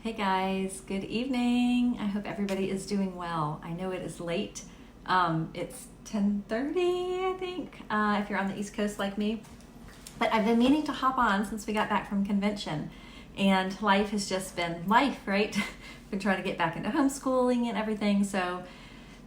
Hey guys, good evening. I hope everybody is doing well. I know it is late. It's 10:30, I think, if you're on the East Coast like me. But I've been meaning to hop on since we got back from convention. And life has just been life, right? Been trying to get back into homeschooling and everything. So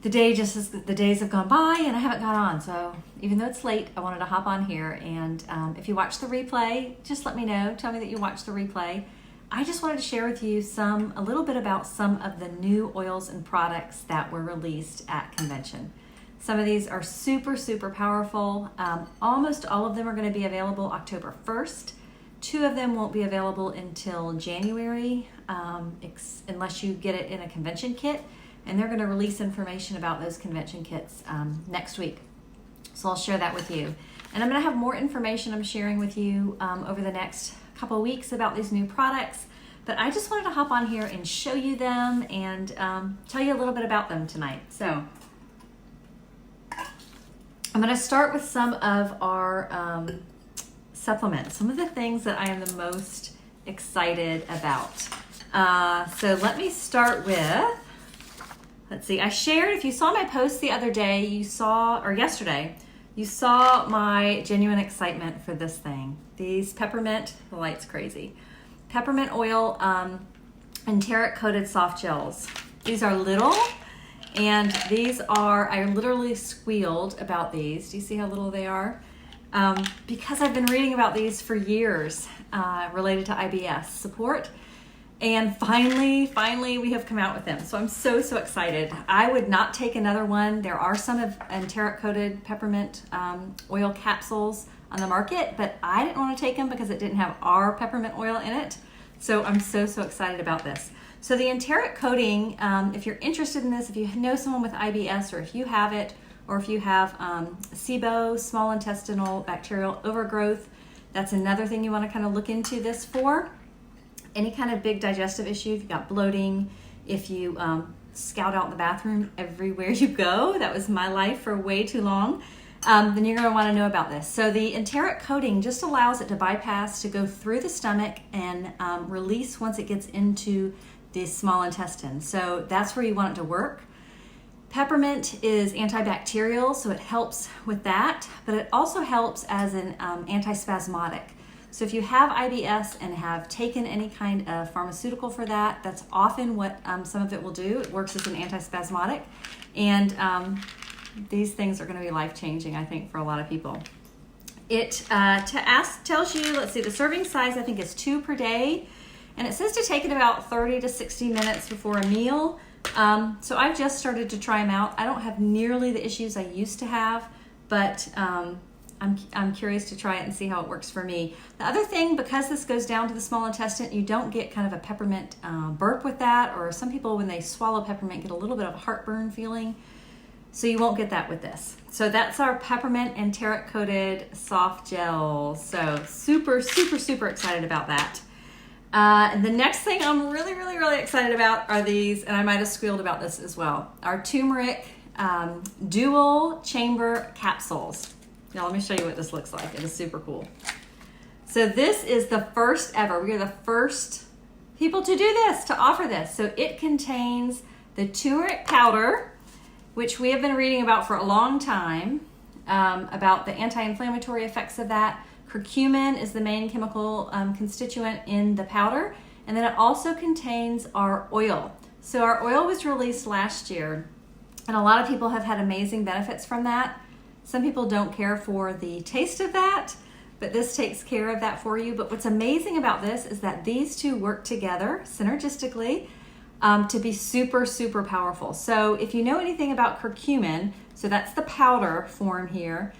the days have gone by and I haven't got on. So even though it's late, I wanted to hop on here. And if you watch the replay, just let me know. Tell me that you watched the replay. I just wanted to share with you a little bit about some of the new oils and products that were released at convention. Some of these are super, super powerful. Almost all of them are going to be available October 1st. 2 of them won't be available until January, unless you get it in a convention kit. And they're going to release information about those convention kits next week. So I'll share that with you. And I'm going to have more information I'm sharing with you over the next couple of weeks about these new products. But I just wanted to hop on here and show you them and tell you a little bit about them tonight. So I'm going to start with some of our supplements, some of the things that I am the most excited about. So let me start with, let's see, I shared, if you saw my post the other day, yesterday, you saw my genuine excitement for this thing. These peppermint, the light's crazy. Peppermint oil enteric coated soft gels. These are little, and these are, I literally squealed about these. Do you see how little they are? Because I've been reading about these for years related to IBS support. And finally, we have come out with them. So I'm so excited. I would not take another one. There are some of enteric coated peppermint oil capsules on the market, but I didn't want to take them because it didn't have our peppermint oil in it. So I'm so excited about this. So the enteric coating, if you're interested in this, if you know someone with IBS, or if you have it, or if you have SIBO, small intestinal bacterial overgrowth, that's another thing you want to kind of look into this for. Any kind of big digestive issue, if you've got bloating, if you scout out in the bathroom everywhere you go, that was my life for way too long, then you're going to want to know about this. So the enteric coating just allows it to bypass, to go through the stomach and release once it gets into the small intestine. So that's where you want it to work. Peppermint is antibacterial, so it helps with that, but it also helps as an antispasmodic. So if you have IBS and have taken any kind of pharmaceutical for that, that's often what some of it will do. It works as an antispasmodic. And these things are going to be life-changing, I think, for a lot of people. It tells you, let's see, the serving size I think is 2 per day. And it says to take it about 30 to 60 minutes before a meal. So I've just started to try them out. I don't have nearly the issues I used to have, but I'm curious to try it and see how it works for me. The other thing, because this goes down to the small intestine, you don't get kind of a peppermint burp with that, or some people when they swallow peppermint get a little bit of a heartburn feeling. So you won't get that with this. So that's our peppermint enteric coated soft gel. So super excited about that. And the next thing I'm really excited about are these, and I might have squealed about this as well, our turmeric dual chamber capsules. Now let me show you what this looks like. It is super cool. So this is the first ever. We are the first people to do this, to offer this. So it contains the turmeric powder, which we have been reading about for a long time, about the anti-inflammatory effects of that. Curcumin is the main chemical constituent in the powder. And then it also contains our oil. So our oil was released last year, and a lot of people have had amazing benefits from that. Some people don't care for the taste of that, but this takes care of that for you. But what's amazing about this is that these two work together synergistically to be super powerful. So if you know anything about curcumin, so that's the powder form here,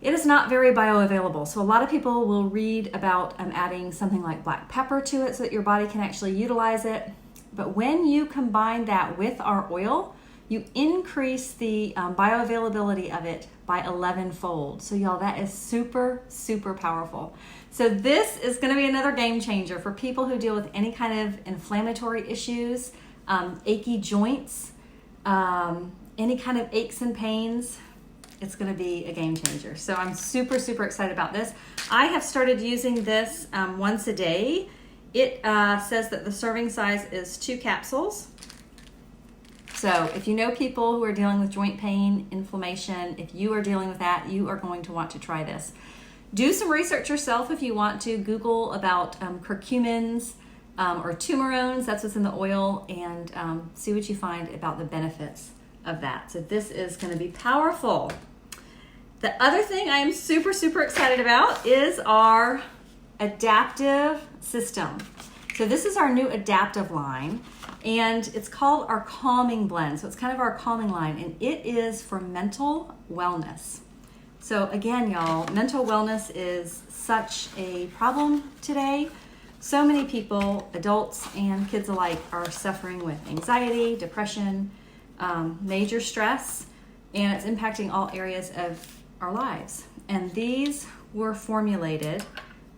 it is not very bioavailable. So a lot of people will read about adding something like black pepper to it so that your body can actually utilize it. But when you combine that with our oil, you increase the bioavailability of it by 11-fold. So y'all, that is super powerful. So this is gonna be another game changer for people who deal with any kind of inflammatory issues, achy joints, any kind of aches and pains. It's gonna be a game changer. So I'm super excited about this. I have started using this once a day It says that the serving size is 2 capsules. So if you know people who are dealing with joint pain, inflammation, if you are dealing with that, you are going to want to try this. Do some research yourself if you want to. Google about curcumins or turmerones, that's what's in the oil, and see what you find about the benefits of that. So this is going to be powerful. The other thing I am super, super excited about is our adaptive system. So this is our new adaptive line, and it's called our calming blend. So it's kind of our calming line, and it is for mental wellness. So again, y'all, mental wellness is such a problem today. So many people, adults and kids alike, are suffering with anxiety, depression, major stress, and it's impacting all areas of our lives. And these were formulated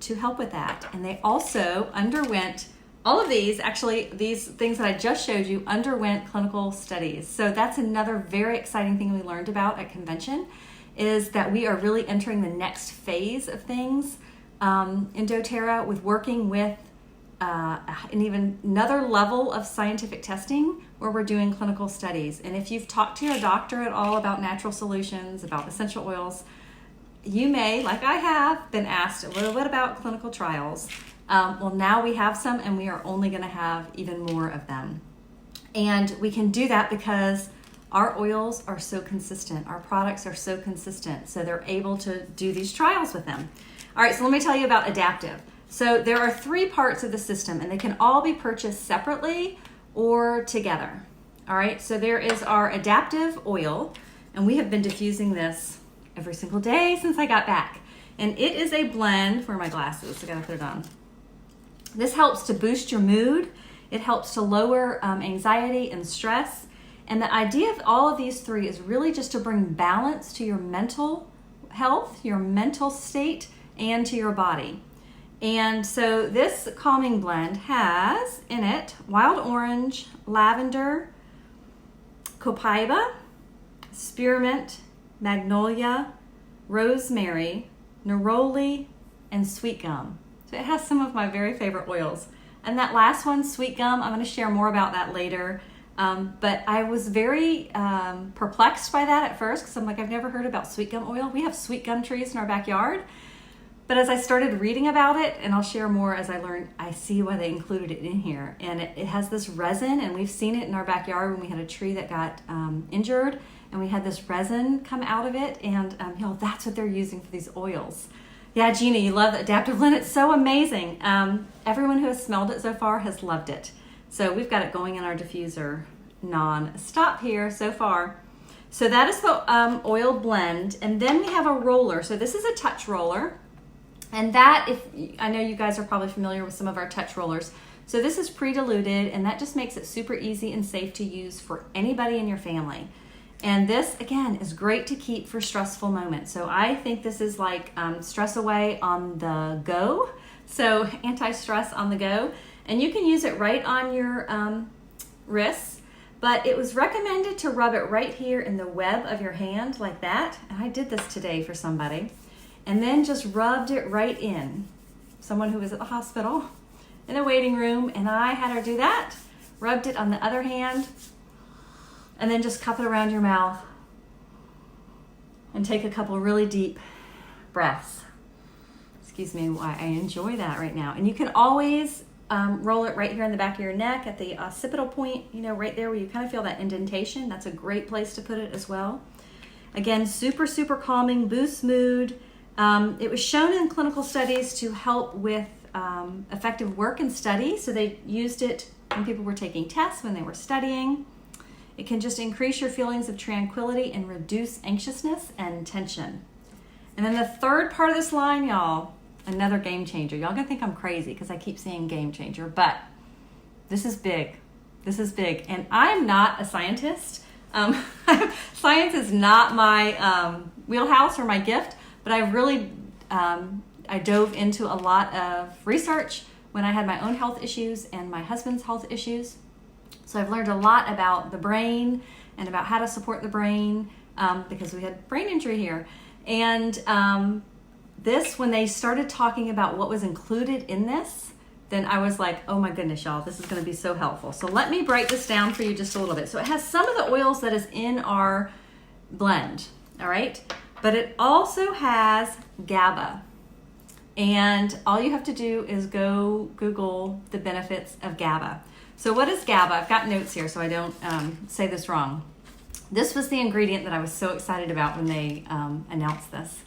to help with that. And they also underwent, all of these, actually, these things that I just showed you underwent clinical studies. So that's another very exciting thing we learned about at convention, is that we are really entering the next phase of things in doTERRA with working with an even another level of scientific testing where we're doing clinical studies. And if you've talked to your doctor at all about natural solutions, about essential oils, you may, like I have, been asked, well, what about clinical trials? Well, now we have some, and we are only going to have even more of them. And we can do that because our oils are so consistent. Our products are so consistent. So they're able to do these trials with them. All right, so let me tell you about adaptive. So there are 3 parts of the system, and they can all be purchased separately or together. All right, so there is our adaptive oil, and we have been diffusing this every single day since I got back. And it is a blend. Where are my glasses? I gotta put it on. This helps to boost your mood. It helps to lower anxiety and stress. And the idea of all of these 3 is really just to bring balance to your mental health, your mental state, and to your body. And so this calming blend has in it wild orange, lavender, copaiba, spearmint, magnolia, rosemary, neroli, and sweet gum. So it has some of my very favorite oils. And that last one, sweet gum, I'm going to share more about that later. But I was very perplexed by that at first, because I'm like, I've never heard about sweet gum oil. We have sweet gum trees in our backyard. But as I started reading about it, and I'll share more as I learn, I see why they included it in here. And it has this resin, and we've seen it in our backyard when we had a tree that got injured, and we had this resin come out of it, and that's what they're using for these oils. Yeah, Gina, you love the adaptive blend. It's so amazing. Everyone who has smelled it so far has loved it. So we've got it going in our diffuser non-stop here so far. So that is the oil blend, and then we have a roller. So this is a touch roller. And that, I know you guys are probably familiar with some of our touch rollers. So this is pre-diluted, and that just makes it super easy and safe to use for anybody in your family. And this, again, is great to keep for stressful moments. So I think this is like stress away on the go. So anti-stress on the go. And you can use it right on your wrists. But it was recommended to rub it right here in the web of your hand like that. And I did this today for somebody. And then just rubbed it right in. Someone who was at the hospital in a waiting room, and I had her do that. Rubbed it on the other hand, and then just cup it around your mouth and take a couple really deep breaths. Excuse me, I enjoy that right now. And you can always roll it right here in the back of your neck at the occipital point, right there where you kind of feel that indentation. That's a great place to put it as well. Again, super, super calming, boosts mood. It was shown in clinical studies to help with effective work and study. So they used it when people were taking tests, when they were studying. It can just increase your feelings of tranquility and reduce anxiousness and tension. And then the third part of this line, y'all, another game changer. Y'all gonna think I'm crazy because I keep saying game changer, but this is big. This is big. And I'm not a scientist. Science is not my wheelhouse or my gift. But I really, I dove into a lot of research when I had my own health issues and my husband's health issues. So I've learned a lot about the brain and about how to support the brain because we had brain injury here. And this, when they started talking about what was included in this, then I was like, oh my goodness, y'all, this is going to be so helpful. So let me break this down for you just a little bit. So it has some of the oils that is in our blend, all right? But it also has GABA. And all you have to do is go Google the benefits of GABA. So what is GABA? I've got notes here so I don't say this wrong. This was the ingredient that I was so excited about when they announced this.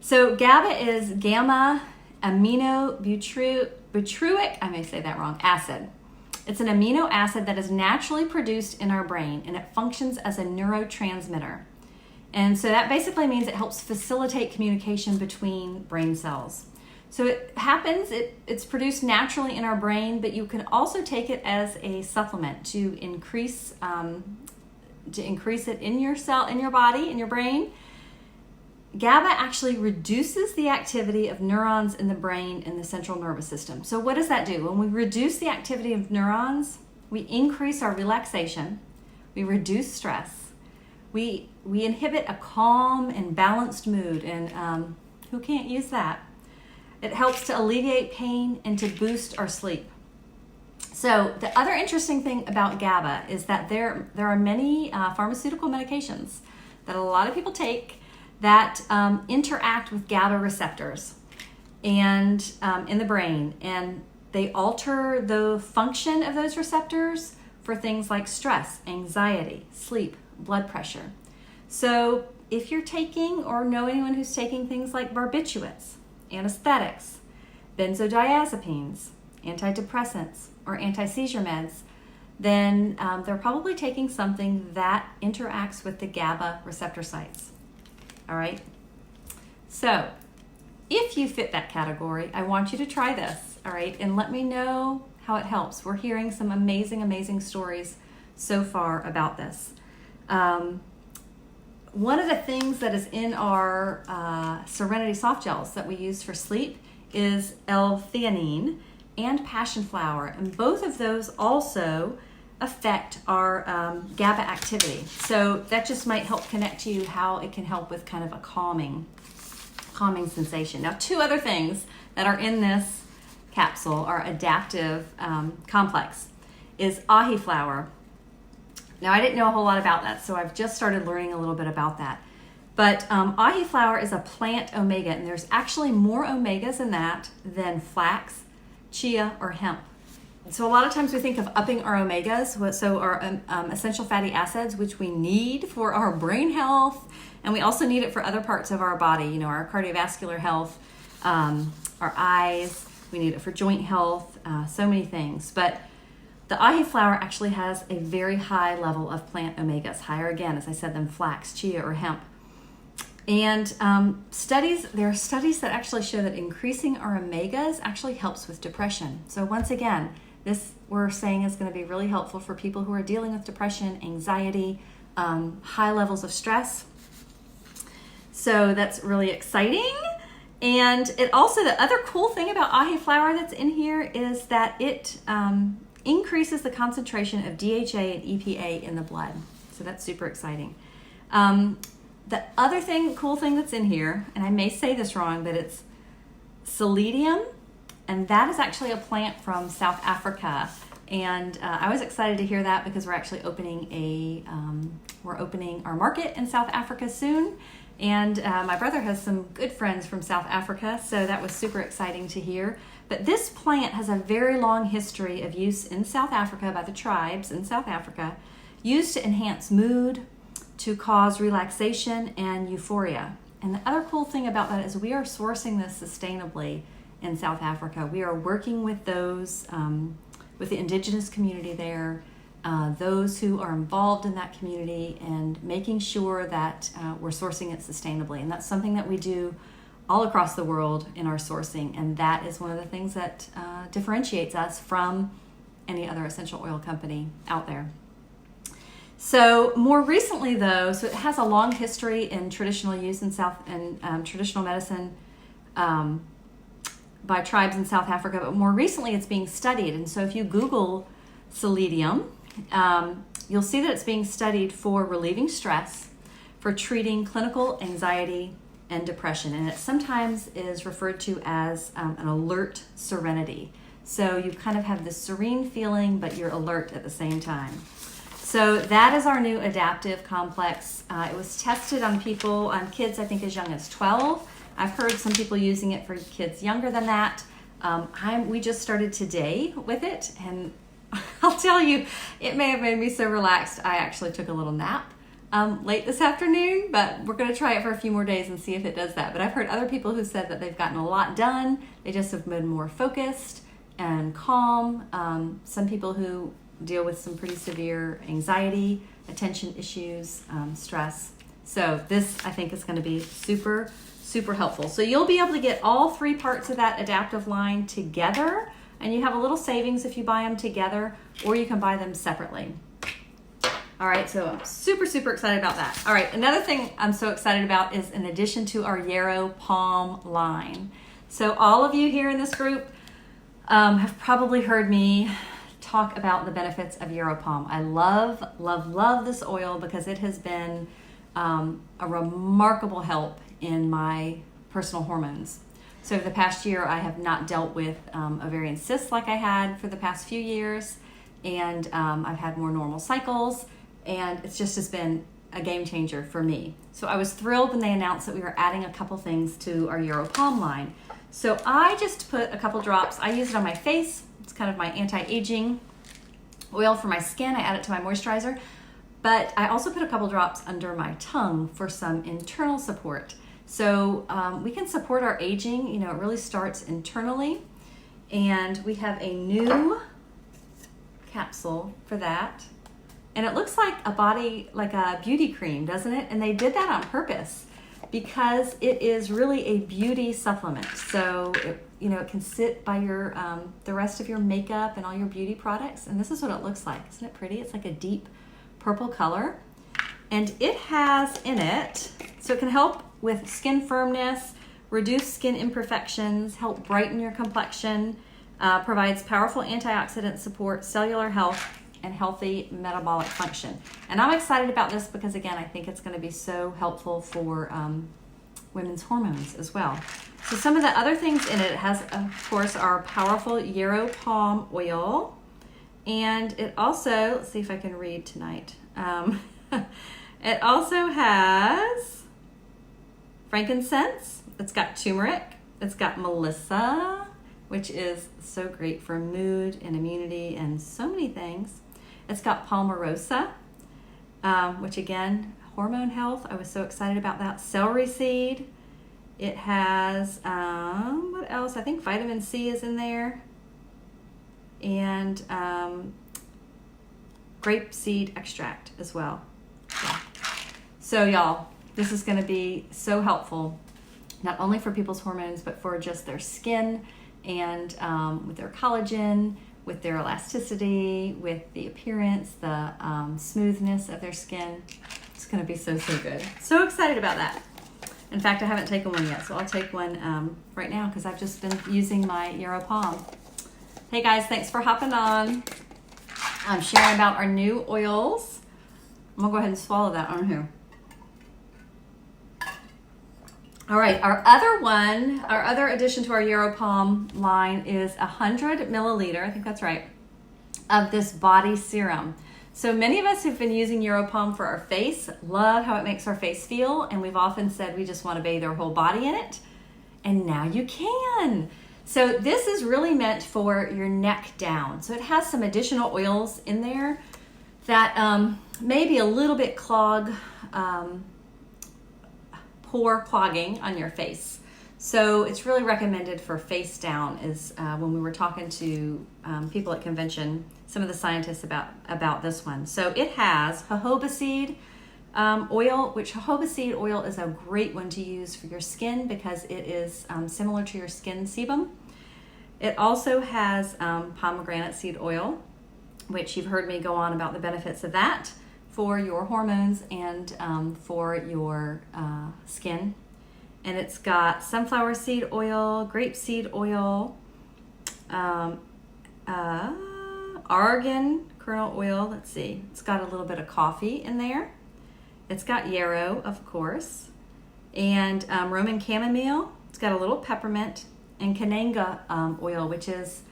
So GABA is gamma aminobutyric, I may say that wrong, acid. It's an amino acid that is naturally produced in our brain, and it functions as a neurotransmitter. And so that basically means it helps facilitate communication between brain cells. So it happens, it's produced naturally in our brain, but you can also take it as a supplement to increase it in your body, in your brain. GABA actually reduces the activity of neurons in the brain and the central nervous system. So what does that do? When we reduce the activity of neurons, we increase our relaxation, we reduce stress, we inhibit a calm and balanced mood, and who can't use that? It helps to alleviate pain and to boost our sleep. So the other interesting thing about GABA is that there are many pharmaceutical medications that a lot of people take that interact with GABA receptors and in the brain, and they alter the function of those receptors for things like stress, anxiety, sleep, blood pressure. So if you're taking or know anyone who's taking things like barbiturates, anesthetics, benzodiazepines, antidepressants, or anti-seizure meds, then they're probably taking something that interacts with the GABA receptor sites. All right. So if you fit that category, I want you to try this. All right. And let me know how it helps. We're hearing some amazing, amazing stories so far about this. One of the things that is in our Serenity soft gels that we use for sleep is L-theanine and passion flower. And both of those also affect our GABA activity. So that just might help connect to you how it can help with kind of a calming sensation. Now, two other things that are in this capsule, our adaptive complex, is ahi flower. Now, I didn't know a whole lot about that, so I've just started learning a little bit about that. But ahi flower is a plant omega, and there's actually more omegas in that than flax, chia, or hemp. So a lot of times we think of upping our omegas, so our essential fatty acids, which we need for our brain health, and we also need it for other parts of our body, our cardiovascular health, our eyes, we need it for joint health, so many things. But the ahi flower actually has a very high level of plant omegas, higher again, as I said, than flax, chia, or hemp. And there are studies that actually show that increasing our omegas actually helps with depression. So once again, this we're saying is going to be really helpful for people who are dealing with depression, anxiety, high levels of stress. So that's really exciting. And it also, the other cool thing about ahi flower that's in here is that it increases the concentration of DHA and EPA in the blood. So that's super exciting. The other cool thing that's in here, and I may say this wrong, but it's Psyllidium, and that is actually a plant from South Africa. And I was excited to hear that because we're actually opening our market in South Africa soon. And my brother has some good friends from South Africa, so that was super exciting to hear. But this plant has a very long history of use in South Africa by the tribes in South Africa, used to enhance mood, to cause relaxation and euphoria. And the other cool thing about that is we are sourcing this sustainably in South Africa. We are working with those, with the indigenous community there, those who are involved in that community, and making sure that we're sourcing it sustainably. And that's something that we do all across the world in our sourcing. And that is one of the things that differentiates us from any other essential oil company out there. So more recently, though, so it has a long history in traditional use in traditional medicine by tribes in South Africa, but more recently it's being studied. And so if you Google Psyllidium, you'll see that it's being studied for relieving stress, for treating clinical anxiety and depression. And it sometimes is referred to as an alert serenity. So you kind of have this serene feeling, but you're alert at the same time. So that is our new adaptive complex. It was tested on people, on kids, I think as young as 12. I've heard some people using it for kids younger than that. We just started today with it, and I'll tell you, it may have made me so relaxed. I actually took a little nap late this afternoon, but we're going to try it for a few more days and see if it does that. But I've heard other people who said that they've gotten a lot done. They just have been more focused and calm. Some people who deal with some pretty severe anxiety, attention issues, stress. So this, I think, is going to be super, super helpful. So you'll be able to get all 3 parts of that adaptive line together, and you have a little savings if you buy them together, or you can buy them separately. All right, so I'm super, super excited about that. All right, another thing I'm so excited about is in addition to our Yarrow Palm line. So all of you here in this group have probably heard me talk about the benefits of Yarrow Palm. I love, love, love this oil because it has been a remarkable help in my personal hormones. So over the past year, I have not dealt with ovarian cysts like I had for the past few years, and I've had more normal cycles, and it's just has been a game changer for me. So I was thrilled when they announced that we were adding a couple things to our Yarrow Palm line. So I just put a couple drops. I use it on my face. It's kind of my anti-aging oil for my skin. I add it to my moisturizer, but I also put a couple drops under my tongue for some internal support. So we can support our aging. You know, it really starts internally, and we have a new capsule for that. And it looks like a beauty cream, doesn't it? And they did that on purpose because it is really a beauty supplement. So it can sit by your the rest of your makeup and all your beauty products. And this is what it looks like. Isn't it pretty? It's like a deep purple color. And it has in it, so it can help with skin firmness, reduce skin imperfections, help brighten your complexion, provides powerful antioxidant support, cellular health, and healthy metabolic function. And I'm excited about this because, again, I think it's going to be so helpful for women's hormones as well. So some of the other things in it has, of course, our powerful Yarrow Palm oil. And it also, let's see if I can read tonight. It also has frankincense. It's got turmeric. It's got melissa, which is so great for mood and immunity and so many things. It's got palmarosa, which again, hormone health. I was so excited about that. Celery seed. It has, what else? I think vitamin C is in there. And grapeseed extract as well. Yeah. So y'all, this is going to be so helpful, not only for people's hormones, but for just their skin and with their collagen, with their elasticity, with the appearance, the smoothness of their skin. It's going to be so, so good. So excited about that. In fact, I haven't taken one yet, so I'll take one right now because I've just been using my Yarrow Palm. Hey guys, thanks for hopping on. I'm sharing about our new oils. I'm going to go ahead and swallow that on here. All right, our other addition to our Yarrow Palm line is 100 milliliter, I think that's right, of this body serum. So many of us who've been using Yarrow Palm for our face love how it makes our face feel, and we've often said we just want to bathe our whole body in it, and now you can. So this is really meant for your neck down. So it has some additional oils in there that may be a little bit pore clogging on your face. So it's really recommended for face down. Is when we were talking to people at convention, some of the scientists about this one. So it has jojoba seed oil, which jojoba seed oil is a great one to use for your skin because it is similar to your skin sebum. It also has pomegranate seed oil, which you've heard me go on about the benefits of that for your hormones and for your skin. And it's got sunflower seed oil, grapeseed oil, argan kernel oil. Let's see, it's got a little bit of coffee in there. It's got yarrow, of course, and Roman chamomile. It's got a little peppermint and cananga oil, which is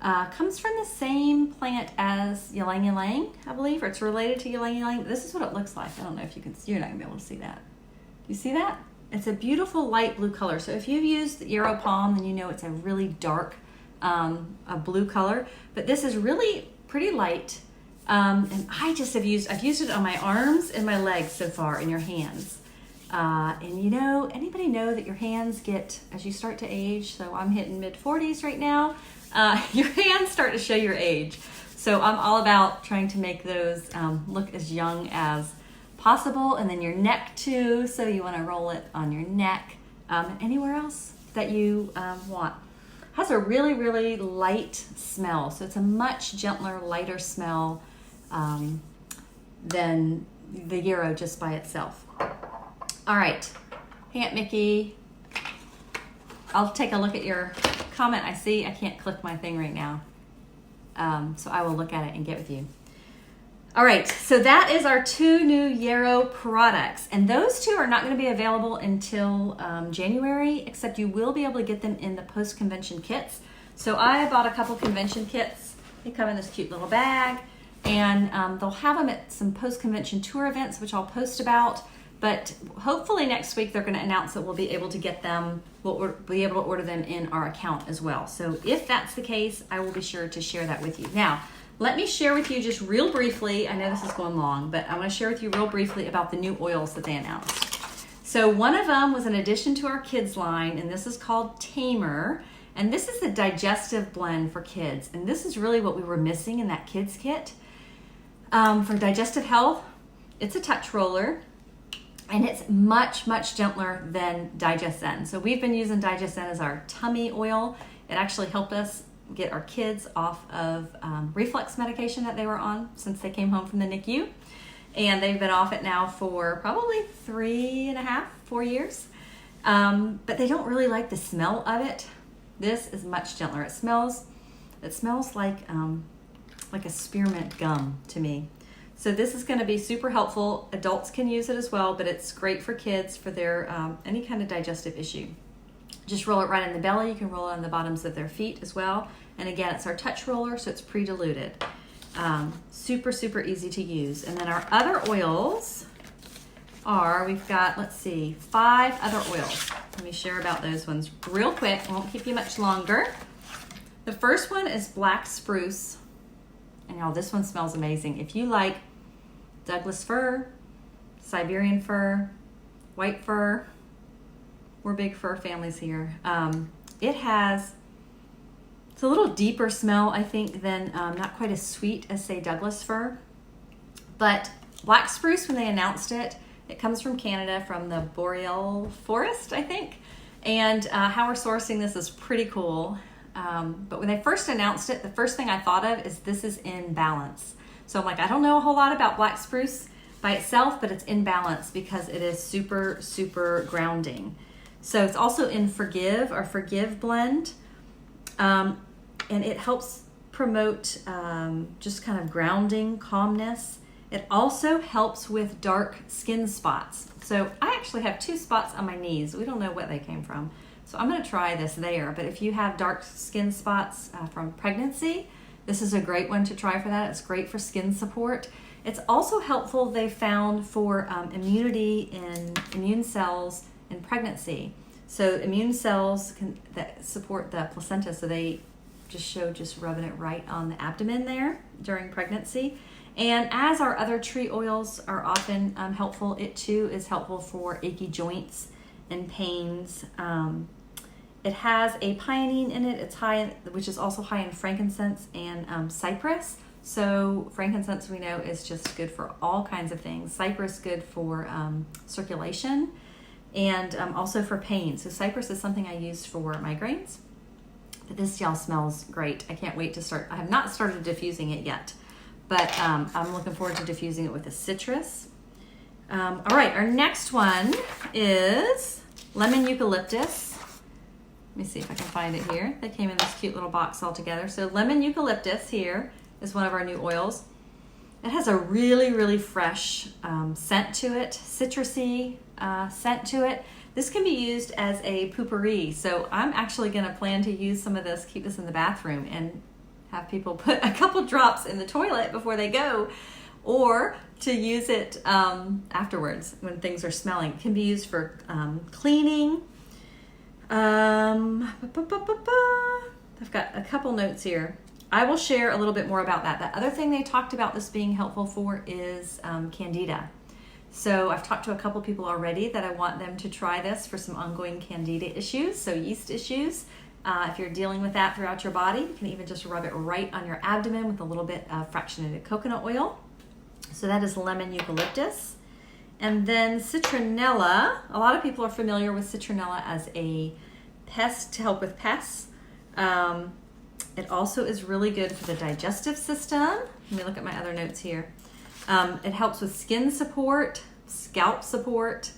Comes from the same plant as ylang ylang, I believe, or it's related to ylang ylang. This is what it looks like. I don't know if you can, you're not gonna be able to see that. Do you see that? It's a beautiful light blue color. So if you've used the Yarrow Palm, then you know it's a really dark a blue color. But this is really pretty light. And I've used it on my arms and my legs so far, and your hands. And you know, anybody know that your hands get, as you start to age, so I'm hitting mid-40s right now, your hands start to show your age. So I'm all about trying to make those look as young as possible, and then your neck too, so you want to roll it on your neck, and anywhere else that you want. It has a really, really light smell, so it's a much gentler, lighter smell than the Yarrow just by itself. All right, Aunt Mickey, I'll take a look at your comment. I see I can't click my thing right now, so I will look at it and get with you. All right, so that is our 2 new Yarrow products, and those 2 are not going to be available until January, except you will be able to get them in the post-convention kits. So I bought a couple convention kits. They come in this cute little bag, and they'll have them at some post-convention tour events, which I'll post about. But hopefully next week they're going to announce that we'll be able to get them, we'll be able to order them in our account as well. So if that's the case, I will be sure to share that with you. Now, let me share with you just real briefly, I know this is going long, but I want to share with you real briefly about the new oils that they announced. So one of them was an addition to our kids line, and this is called Tamer. And this is the digestive blend for kids. And this is really what we were missing in that kids kit. For digestive health, it's a touch roller, and it's much, much gentler than DigestZen. So we've been using DigestZen as our tummy oil. It actually helped us get our kids off of reflux medication that they were on since they came home from the NICU. And they've been off it now for probably 3.5, 4 years. But they don't really like the smell of it. This is much gentler. It smells like a spearmint gum to me. So this is going to be super helpful. Adults can use it as well, but it's great for kids for their any kind of digestive issue. Just roll it right in the belly. You can roll it on the bottoms of their feet as well. And again, it's our touch roller, so it's pre-diluted. Super, super easy to use. And then our other oils are, we've got, 5 other oils. Let me share about those ones real quick. I won't keep you much longer. The first one is black spruce. And y'all, this one smells amazing. If you like Douglas fir, Siberian fir, white fir, we're big fir families here. It's a little deeper smell, I think, than not quite as sweet as, say, Douglas fir. But black spruce, when they announced it, it comes from Canada, from the Boreal Forest, I think. And how we're sourcing this is pretty cool. But when they first announced it, the first thing I thought of is this is in balance. So I'm like, I don't know a whole lot about black spruce by itself, but it's in balance because it is super, super grounding. So it's also in Forgive, our Forgive blend. And it helps promote just kind of grounding, calmness. It also helps with dark skin spots. So I actually have 2 spots on my knees. We don't know what they came from. So I'm going to try this there. But if you have dark skin spots from pregnancy, this is a great one to try for that. It's great for skin support. It's also helpful, they found, for immunity in immune cells in pregnancy. So immune cells that support the placenta, so they just rubbing it right on the abdomen there during pregnancy. And as our other tree oils are often helpful, it too is helpful for achy joints and pains. It has a pinene in it. It's which is also high in frankincense and cypress. So frankincense, we know, is just good for all kinds of things. Cypress good for circulation and also for pain. So cypress is something I use for migraines. But this, y'all, smells great. I can't wait to start. I have not started diffusing it yet, but I'm looking forward to diffusing it with a citrus. All right, our next one is lemon eucalyptus. Let me see if I can find it here. They came in this cute little box all together. So lemon eucalyptus here is one of our new oils. It has a really, really fresh scent to it, citrusy scent to it. This can be used as a potpourri. So I'm actually going to plan to use some of this, keep this in the bathroom, and have people put a couple drops in the toilet before they go, or to use it afterwards when things are smelling. It can be used for cleaning. I've got a couple notes here. I will share a little bit more about that. The other thing they talked about this being helpful for is candida. So I've talked to a couple people already that I want them to try this for some ongoing candida issues, so yeast issues. If you're dealing with that throughout your body, you can even just rub it right on your abdomen with a little bit of fractionated coconut oil. So that is lemon eucalyptus. And then citronella. A lot of people are familiar with citronella as a pest to help with pests. It also is really good for the digestive system. Let me look at my other notes here. It helps with skin support, scalp support,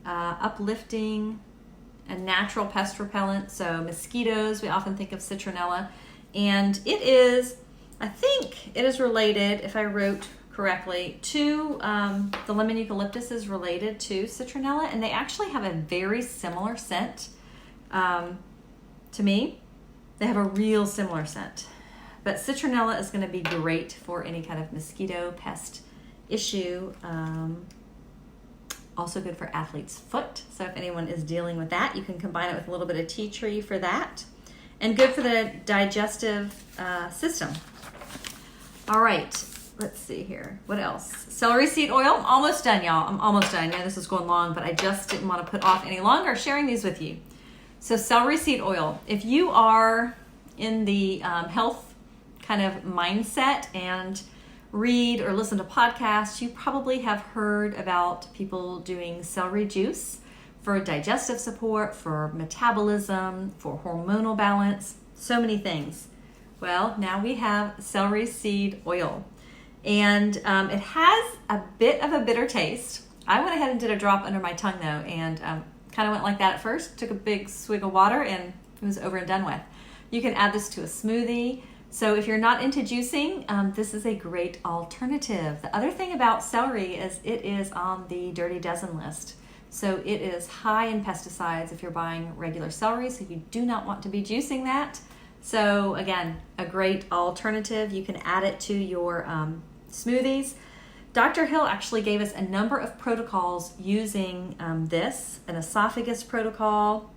uplifting, a natural pest repellent. So mosquitoes, we often think of citronella. And it is, I think it is related, if I wrote correctly, to the lemon eucalyptus is related to citronella, and they actually have a very similar scent to me. They have a real similar scent. But citronella is going to be great for any kind of mosquito pest issue. Also good for athlete's foot. So if anyone is dealing with that, you can combine it with a little bit of tea tree for that. And good for the digestive system. All right, let's see here. What else? Celery seed oil. I'm almost done, y'all. I'm almost done. Yeah, this is going long, but I just didn't want to put off any longer sharing these with you. So celery seed oil. If you are in the health kind of mindset and read or listen to podcasts, you probably have heard about people doing celery juice for digestive support, for metabolism, for hormonal balance, so many things. Well, now we have celery seed oil, and it has a bit of a bitter taste. I went ahead and did a drop under my tongue though, and kind of went like that at first, took a big swig of water, and it was over and done with. You can add this to a smoothie. So if you're not into juicing, this is a great alternative. The other thing about celery is it is on the Dirty Dozen list. So it is high in pesticides if you're buying regular celery, so you do not want to be juicing that. So again, a great alternative. You can add it to your smoothies. Dr. Hill actually gave us a number of protocols using this, an esophagus protocol,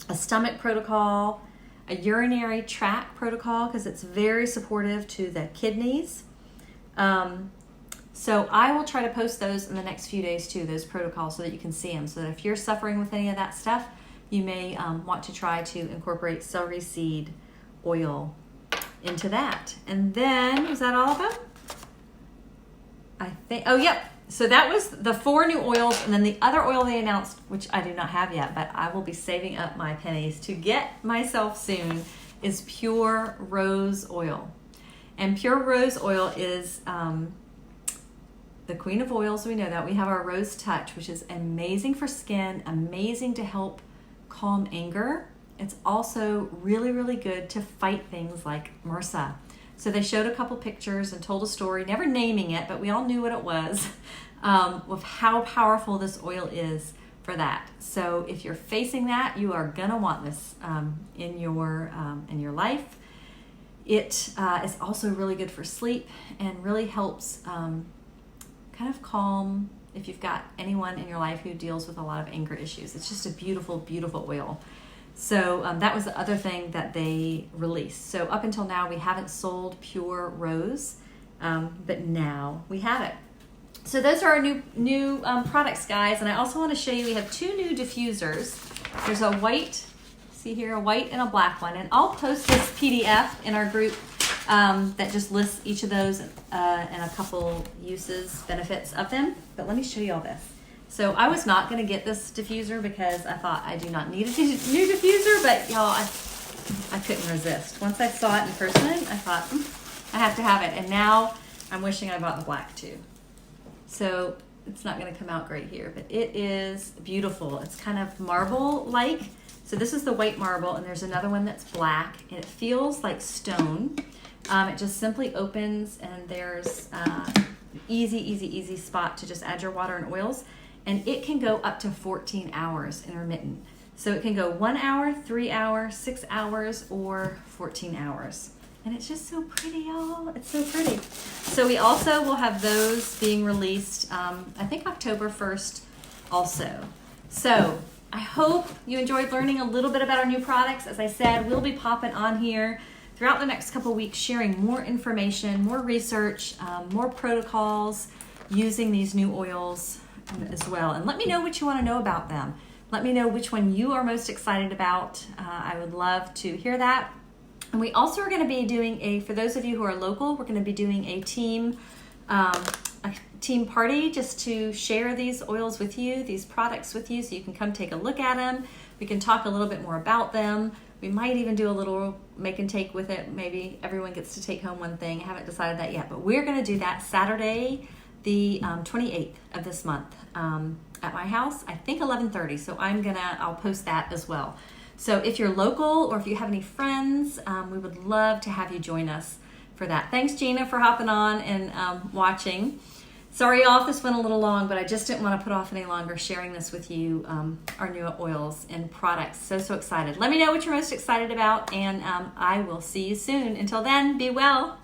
a stomach protocol, a urinary tract protocol, because it's very supportive to the kidneys. So I will try to post those in the next few days too, those protocols, so that you can see them. So that if you're suffering with any of that stuff, you may want to try to incorporate celery seed oil into that. And then, was that all of them? I think, oh yep. So that was the 4 new oils, and then the other oil they announced, which I do not have yet, but I will be saving up my pennies to get myself soon, is Pure Rose Oil. And Pure Rose Oil is the queen of oils. We know that. We have our Rose Touch, which is amazing for skin, amazing to help calm anger. It's also really, really good to fight things like MRSA. So they showed a couple pictures and told a story, never naming it, but we all knew what it was, of how powerful this oil is for that. So if you're facing that, you are gonna want this in your life. It is also really good for sleep and really helps kind of calm if you've got anyone in your life who deals with a lot of anger issues. It's just a beautiful, beautiful oil. So that was the other thing that they released. So up until now, we haven't sold Pure Rose, but now we have it. So those are our new products, guys. And I also want to show you, we have 2 new diffusers. There's a white, see here, a white and a black one. And I'll post this PDF in our group that just lists each of those and a couple uses, benefits of them. But let me show you all this. So I was not going to get this diffuser because I thought I do not need a new diffuser, but y'all, I couldn't resist. Once I saw it in person, I thought, I have to have it. And now I'm wishing I bought the black too. So it's not going to come out great here, but it is beautiful. It's kind of marble-like. So this is the white marble, and there's another one that's black, and it feels like stone. It just simply opens, and there's easy spot to just add your water and oils. And it can go up to 14 hours intermittent. So it can go 1 hour, 3 hours, 6 hours, or 14 hours. And it's just so pretty, y'all. It's so pretty. So we also will have those being released, I think October 1st also. So I hope you enjoyed learning a little bit about our new products. As I said, we'll be popping on here throughout the next couple weeks, sharing more information, more research, more protocols using these new oils as well. And let me know what you want to know about them. Let me know which one you are most excited about. I would love to hear that. And we also are going to be doing for those of you who are local, we're going to be doing a team party just to share these oils with you, these products with you, so you can come take a look at them. We can talk a little bit more about them. We might even do a little make and take with it. Maybe everyone gets to take home one thing. I haven't decided that yet, but we're going to do that Saturday, the 28th of this month at my house, I think 11:30. So I'll post that as well. So if you're local or if you have any friends, we would love to have you join us for that. Thanks, Gina, for hopping on and watching. Sorry, y'all, if this went a little long, but I just didn't want to put off any longer sharing this with you, our new oils and products. So excited. Let me know what you're most excited about, and I will see you soon. Until then, be well.